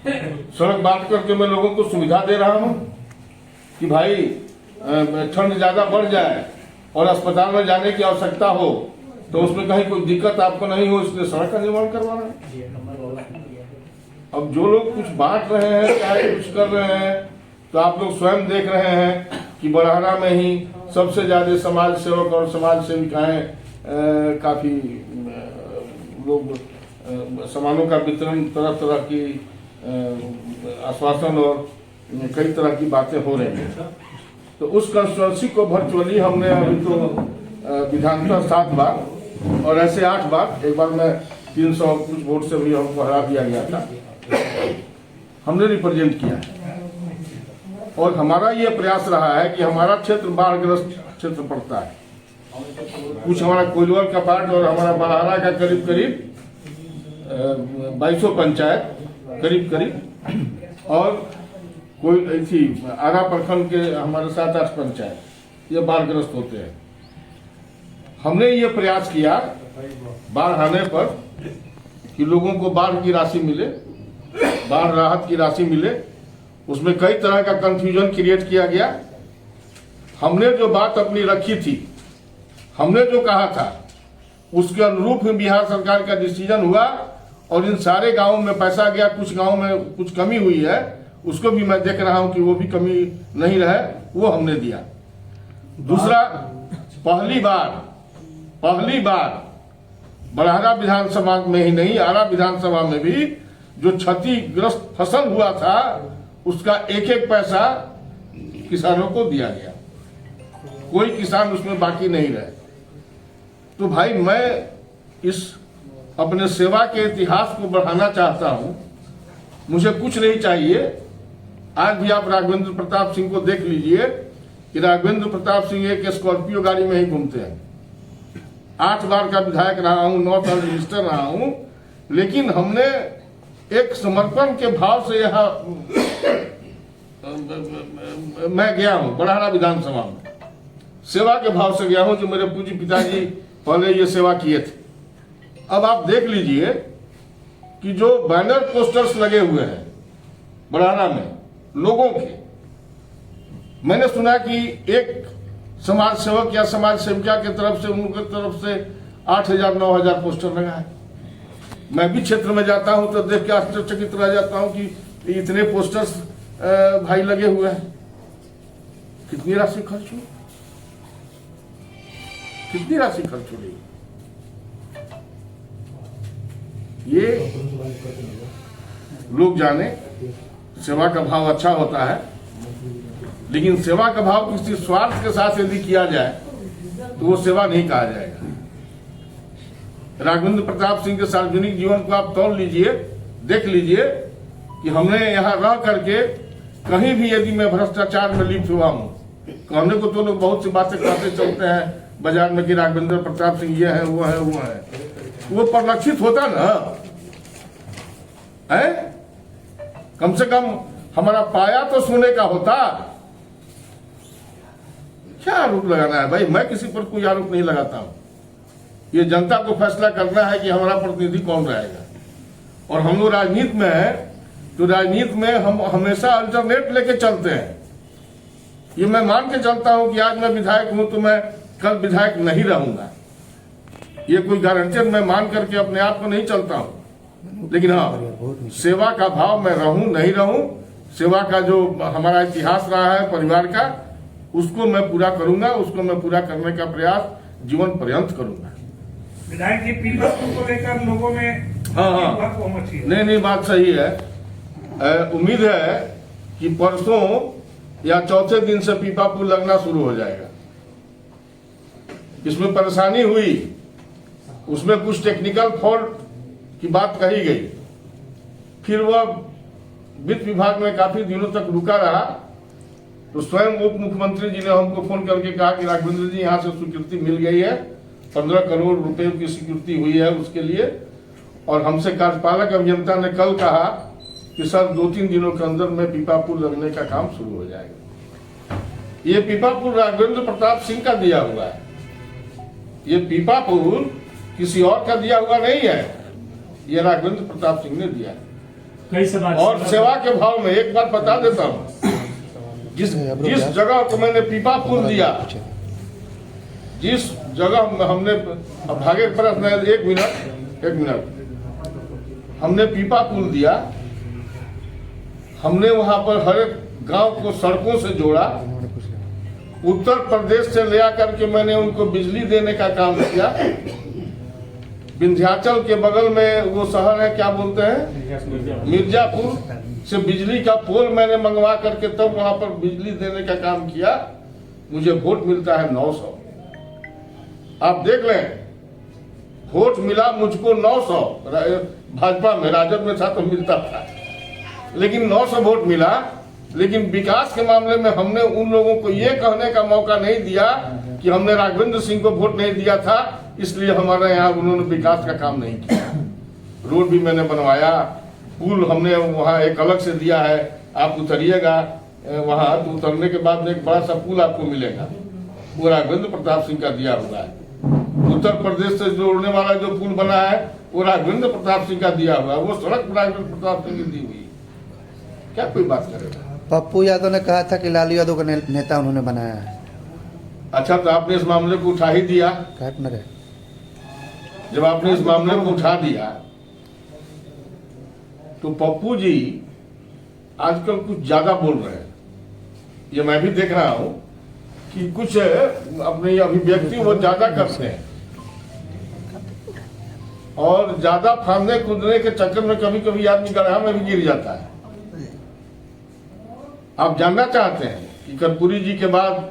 सड़क बांट करके मैं लोगों को सुविधा दे रहा हूं कि भाई ठंड ज्यादा बढ़ जाए और अस्पताल में जाने की आवश्यकता हो तो उसमें कहीं कोई दिक्कत आपको नहीं हो, इसलिए सड़क का निर्माण करवाना है। अब जो लोग कुछ बांट रहे हैं, चाहे कुछ कर रहे हैं, तो आप लोग स्वयं देख रहे हैं कि बड़हरा में ही सबसे ज्यादा समाज सेवक और समाज सेविकाएं काफी लोग सामानों का वितरण, तरह तरह की आश्वासन और कई तरह की बातें हो रही हैं। तो उस कंस्टिट्यूंसी को वर्चुअली हमने अभी तो विधानसभा 7 बार और ऐसे 8 बार, एक बार में 300 कुछ वोट से भी हमको हरा दिया गया था, हमने रिप्रेजेंट किया है। और हमारा ये प्रयास रहा है कि हमारा क्षेत्र बाढ़ग्रस्त क्षेत्र पड़ता है। कुछ हमारा कोइलवर का पार्ट और हमारा बड़हरा का करीब करीब 2200 पंचायत करीब और कोई ऐसी आरा प्रखंड के हमारे 7-8 पंचायत ये बाढ़ग्रस्त होते हैं। हमने ये प्रयास किया बाढ़ आने पर कि लोगों को बाढ़ की राशि मिले, बाढ़ राहत की राशि मिले। उसमें कई तरह का कंफ्यूजन क्रिएट किया गया। हमने जो बात अपनी रखी थी, हमने जो कहा था, उसके अनुरूप ही बिहार सरकार का डिसीजन हुआ और इन सारे गांवों में पैसा गया। कुछ गांवों में कुछ कमी हुई है, उसको भी मैं देख रहा हूं कि वो भी कमी नहीं रहे, वो हमने दिया। दूसरा, पहली बार बड़हरा विधानसभा में ही नहीं, आरा विधानसभा में भी जो क्षतिग्रस्त फसल हुआ था उसका एक पैसा किसानों को दिया गया। कोई किसान उसमें बाकी नहीं रहे। तो भाई मैं इस अपने सेवा के इतिहास को बढ़ाना चाहता हूं। मुझे कुछ नहीं चाहिए। आज भी आप राघवेंद्र प्रताप सिंह को देख लीजिए कि राघवेंद्र प्रताप सिंह एक स्कॉर्पियो गाड़ी में ही घूमते हैं। 8 बार का विधायक रहा हूं, 9 साल मिनिस्टर रहा हूं, लेकिन हमने एक समर्पण के भाव से यहाँ मैं गया हूं बड़हरा विधानसभा में, सेवा के भाव से गया हूं जो मेरे पूज्य पिताजी पहले ये सेवा किए थे। अब आप देख लीजिए कि जो बैनर पोस्टर्स लगे हुए हैं बड़हरा में लोगों के, मैंने सुना कि एक समाज सेवक या समाज सेविका की तरफ से, उनकी तरफ से 8,000-9,000 पोस्टर लगा है। मैं भी क्षेत्र में जाता हूं तो देख के आश्चर्यचकित रह जाता हूं कि इतने पोस्टर्स भाई लगे हुए हैं। कितनी राशि खर्च हुई, कितनी राशि खर्च हो रही? ये लोग जाने। सेवा का भाव अच्छा होता है, लेकिन सेवा का भाव किसी स्वार्थ के साथ यदि किया जाए तो वो सेवा नहीं कहा जाएगा। राघवेंद्र प्रताप सिंह के सार्वजनिक जीवन को आप तोड़ लीजिए, देख लीजिए कि हमने यहाँ रह करके कहीं भी यदि मैं भ्रष्टाचार में लिप्त हुआ हूँ, कहने को तो लोग बहुत सी बातें कहते चलते हैं बाजार में कि राघवेंद्र प्रताप सिंह ये है, वो है, वो है। वो परिलक्षित होता ना है, कम से कम हमारा पाया तो सोने का होता। क्या आरोप लगाना है भाई? मैं किसी पर कोई आरोप नहीं लगाता हूं। ये जनता को फैसला करना है कि हमारा प्रतिनिधि कौन रहेगा। और हम लोग राजनीति में है तो राजनीति में हम हमेशा अल्टरनेट लेके चलते हैं। ये मैं मान के चलता हूं कि आज मैं विधायक हूं तो मैं कल विधायक नहीं रहूंगा। ये कोई गारंटी मैं मान करके अपने आप को नहीं चलता हूं। लेकिन हाँ, सेवा का भाव मैं रहूं नहीं रहूं, सेवा का जो हमारा इतिहास रहा है परिवार का, उसको मैं पूरा करूंगा। उसको मैं पूरा करने का प्रयास जीवन पर्यंत करूंगा। विधायक जी, पीपल को लेकर लोगों में हाँ, नहीं, बात सही है। उम्मीद है कि परसों या चौथे दिन से पीपा पुल लगना शुरू हो जाएगा। इसमें परेशानी हुई, उसमें कुछ टेक्निकल फॉल्ट की बात कही गई, फिर वह वित्त विभाग में काफी दिनों तक रुका रहा। तो स्वयं उप मुख्यमंत्री जी ने हमको फोन करके कहा कि राघवेंद्र जी यहाँ से स्वीकृति मिल गई है, 15 करोड़ रुपए की स्वीकृति हुई है उसके लिए। और हमसे कार्यपालक अभियंता ने कल कहा कि सर 2-3 दिनों के अंदर में पीपा पुल लगने का काम शुरू हो जाएगा। ये पीपा पुल राघवेंद्र प्रताप सिंह का दिया हुआ है। ये पीपा पुल किसी और का दिया हुआ नहीं है, ये राघवेंद्र प्रताप सिंह ने दिया है। कई समाज और सेवा के भाव में एक बात बता देता हूँ, जिस जगह को मैंने पीपा पुल दिया, जिस जगह में हमने भागे प्रश्न है, एक मिनट हमने पीपा पुल दिया, हमने वहां पर हर एक गांव को सड़कों से जोड़ा, उत्तर प्रदेश से ले आकर के मैंने उनको बिजली देने का काम किया। विंध्याचल के बगल में वो शहर है, क्या बोलते हैं, मिर्जापुर से बिजली का पोल मैंने मंगवा करके तब वहां पर बिजली देने का काम किया। मुझे वोट मिलता है 900। आप देख लें, वोट मिला मुझको 900। भाजपा में, राजद में था तो मिलता था, लेकिन 900 वोट मिला। लेकिन विकास के मामले में हमने उन लोगों को ये कहने का मौका नहीं दिया कि हमने राघवेंद्र सिंह को वोट नहीं दिया था, इसलिए हमारे यहाँ उन्होंने विकास का काम नहीं किया। रोड भी मैंने बनवाया, पुल हमने वहाँ एक अलग से दिया है, आप उतरिएगा वहाँ तो उतरने के बाद एक बड़ा सा पुल आपको मिलेगा, वो राघवेंद्र प्रताप सिंह का दिया हुआ है। उत्तर प्रदेश से जोड़ने वाला जो पुल बना है वो राघवेंद्र प्रताप सिंह का दिया हुआ है, वो सड़क राघवेंद्र प्रताप सिंह की दी हुई। क्या कोई बात करेगा? पप्पू यादव ने कहा था कि लालू यादव का नेता उन्होंने बनाया है। अच्छा, तो आपने इस मामले को उठा ही दिया। जब आपने इस मामले को उठा दिया तो पप्पू जी आजकल कुछ ज्यादा बोल रहे हैं। ये मैं भी देख रहा हूं कि कुछ अपने अभिव्यक्ति वो ज्यादा करते हैं और ज्यादा फांदने कूदने के चक्कर में कभी कभी आदमी गड्ढा में भी गिर जाता है। आप जानना चाहते हैं कि कर्पूरी जी के बाद